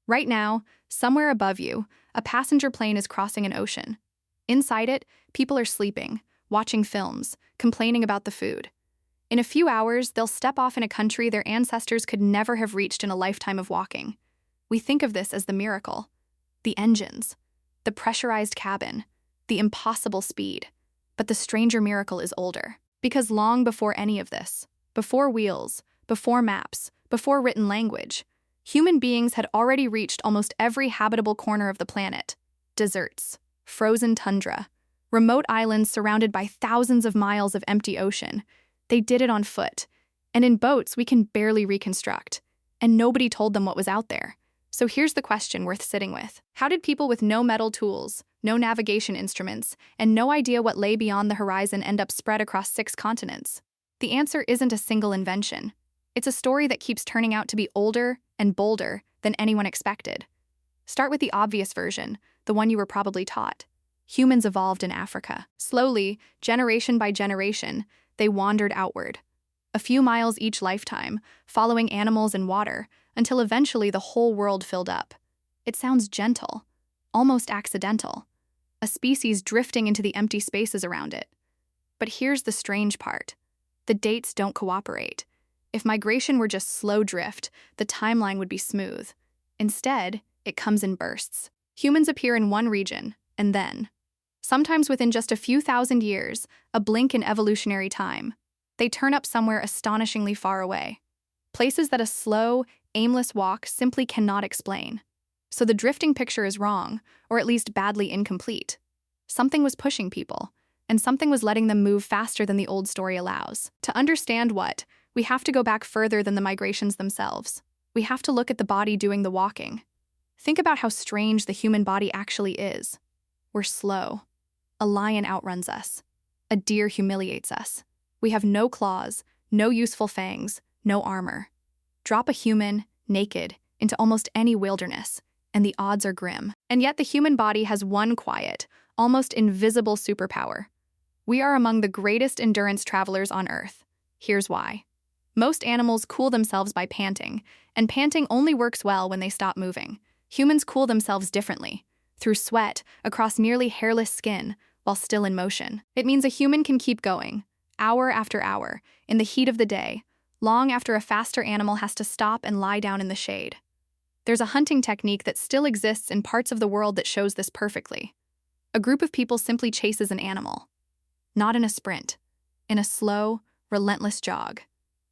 Right now, somewhere above you, a passenger plane is crossing an ocean. Inside it, people are sleeping, watching films, complaining about the food. In a few hours, they'll step off in a country their ancestors could never have reached in a lifetime of walking. We think of this as the miracle. The engines, the pressurized cabin, the impossible speed. But the stranger miracle is older. Because long before any of this, before wheels, before maps, before written language, human beings had already reached almost every habitable corner of the planet. Deserts, frozen tundra, remote islands surrounded by thousands of miles of empty ocean. They did it on foot, and in boats we can barely reconstruct, and nobody told them what was out there. So here's the question worth sitting with. How did people with no metal tools, no navigation instruments, and no idea what lay beyond the horizon end up spread across 6 continents? The answer isn't a single invention. It's a story that keeps turning out to be older and bolder than anyone expected. Start with the obvious version, the one you were probably taught. Humans evolved in Africa. Slowly, generation by generation, they wandered outward. A few miles each lifetime, following animals and water, until eventually the whole world filled up. It sounds gentle, almost accidental. A species drifting into the empty spaces around it. But here's the strange part. The dates don't cooperate. If migration were just slow drift, the timeline would be smooth. Instead, it comes in bursts. Humans appear in one region, and then, sometimes within just a few thousand years, a blink in evolutionary time, they turn up somewhere astonishingly far away. Places that a slow, aimless walk simply cannot explain. So the drifting picture is wrong, or at least badly incomplete. Something was pushing people, and something was letting them move faster than the old story allows. To understand what, we have to go back further than the migrations themselves. We have to look at the body doing the walking. Think about how strange the human body actually is. We're slow. A lion outruns us. A deer humiliates us. We have no claws, no useful fangs, no armor. Drop a human, naked, into almost any wilderness, and the odds are grim. And yet the human body has one quiet, almost invisible superpower. We are among the greatest endurance travelers on Earth. Here's why. Most animals cool themselves by panting, and panting only works well when they stop moving. Humans cool themselves differently, through sweat, across nearly hairless skin, while still in motion. It means a human can keep going, hour after hour, in the heat of the day, long after a faster animal has to stop and lie down in the shade. There's a hunting technique that still exists in parts of the world that shows this perfectly. A group of people simply chases an animal. Not in a sprint, in a slow, relentless jog.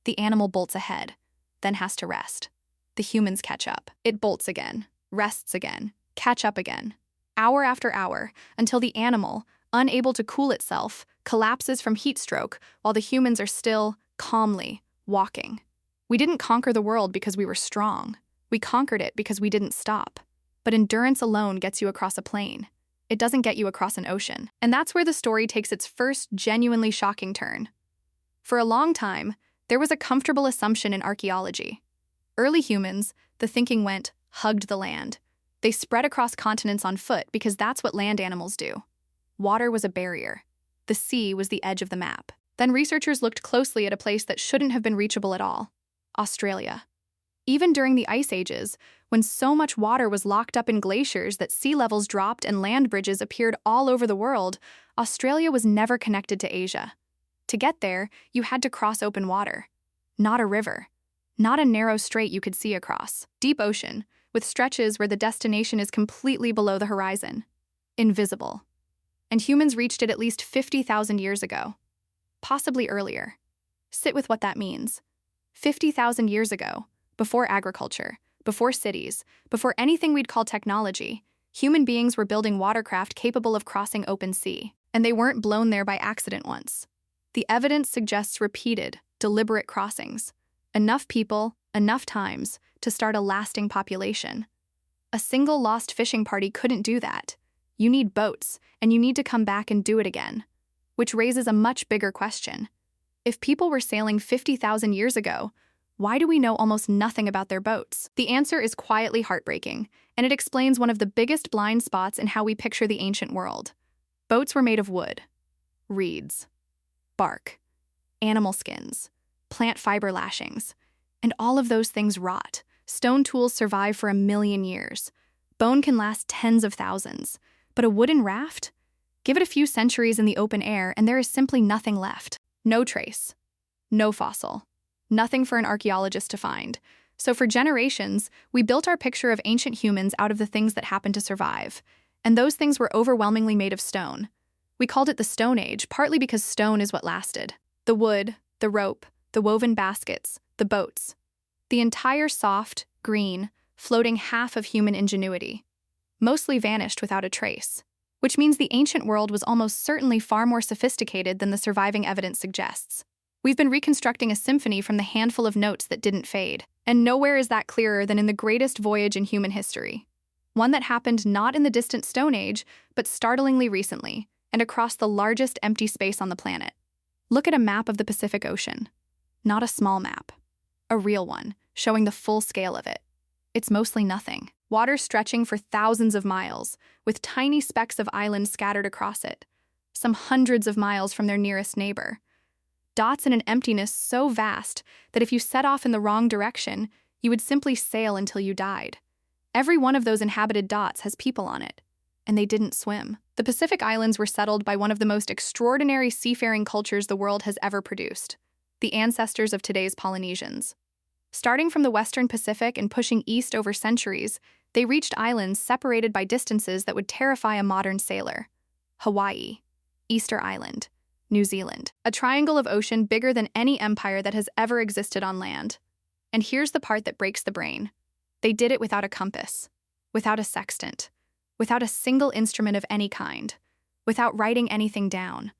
The animal bolts ahead, then has to rest. The humans catch up. It bolts again, rests again, catch up again. Hour after hour, until the animal, unable to cool itself, collapses from heat stroke while the humans are still, calmly, walking. We didn't conquer the world because we were strong. We conquered it because we didn't stop. But endurance alone gets you across a plain. It doesn't get you across an ocean. And that's where the story takes its first genuinely shocking turn. For a long time, there was a comfortable assumption in archaeology. Early humans, the thinking went, hugged the land. They spread across continents on foot because that's what land animals do. Water was a barrier. The sea was the edge of the map. Then researchers looked closely at a place that shouldn't have been reachable at all: Australia. Even during the ice ages, when so much water was locked up in glaciers that sea levels dropped and land bridges appeared all over the world, Australia was never connected to Asia. To get there, you had to cross open water. Not a river. Not a narrow strait you could see across. Deep ocean, with stretches where the destination is completely below the horizon. Invisible. And humans reached it at least 50,000 years ago. Possibly earlier. Sit with what that means. 50,000 years ago, before agriculture, before cities, before anything we'd call technology, human beings were building watercraft capable of crossing open sea. And they weren't blown there by accident once. The evidence suggests repeated, deliberate crossings. Enough people, enough times, to start a lasting population. A single lost fishing party couldn't do that. You need boats, and you need to come back and do it again. Which raises a much bigger question. If people were sailing 50,000 years ago, why do we know almost nothing about their boats? The answer is quietly heartbreaking, and it explains one of the biggest blind spots in how we picture the ancient world. Boats were made of wood, reeds, bark, animal skins, plant fiber lashings, and all of those things rot, stone tools survive for 1,000,000 years. Bone can last tens of thousands. But a wooden raft? Give it a few centuries in the open air and there is simply nothing left. No trace. No fossil. Nothing for an archaeologist to find. So for generations, we built our picture of ancient humans out of the things that happened to survive. And those things were overwhelmingly made of stone. We called it the Stone Age, partly because stone is what lasted. The wood, the rope, the woven baskets, the boats. The entire soft, green, floating half of human ingenuity. Mostly vanished without a trace. Which means the ancient world was almost certainly far more sophisticated than the surviving evidence suggests. We've been reconstructing a symphony from the handful of notes that didn't fade. And nowhere is that clearer than in the greatest voyage in human history. One that happened not in the distant Stone Age, but startlingly recently, and across the largest empty space on the planet. Look at a map of the Pacific Ocean. Not a small map. A real one, showing the full scale of it. It's mostly nothing. Water stretching for thousands of miles, with tiny specks of islands scattered across it, some hundreds of miles from their nearest neighbor. Dots in an emptiness so vast that if you set off in the wrong direction, you would simply sail until you died. Every one of those inhabited dots has people on it, and they didn't swim. The Pacific Islands were settled by one of the most extraordinary seafaring cultures the world has ever produced, the ancestors of today's Polynesians. Starting from the Western Pacific and pushing east over centuries, they reached islands separated by distances that would terrify a modern sailor. Hawaii, Easter Island, New Zealand, a triangle of ocean bigger than any empire that has ever existed on land. And here's the part that breaks the brain. They did it without a compass, without a sextant, without a single instrument of any kind, without writing anything down.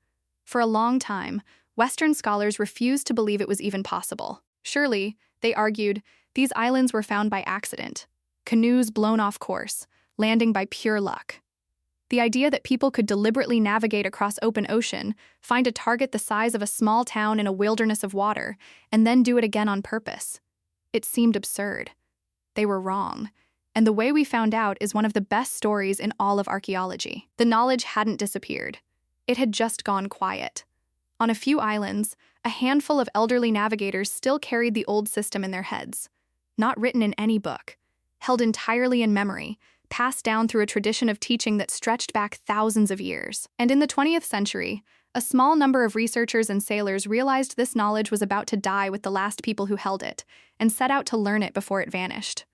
For a long time, Western scholars refused to believe it was even possible. Surely, they argued, these islands were found by accident, canoes blown off course, landing by pure luck. The idea that people could deliberately navigate across open ocean, find a target the size of a small town in a wilderness of water, and then do it again on purpose. It seemed absurd. They were wrong. And the way we found out is one of the best stories in all of archaeology. The knowledge hadn't disappeared. It had just gone quiet. On a few islands, a handful of elderly navigators still carried the old system in their heads. Not written in any book. Held entirely in memory, passed down through a tradition of teaching that stretched back thousands of years. And in the 20th century, a small number of researchers and sailors realized this knowledge was about to die with the last people who held it, and set out to learn it before it vanished.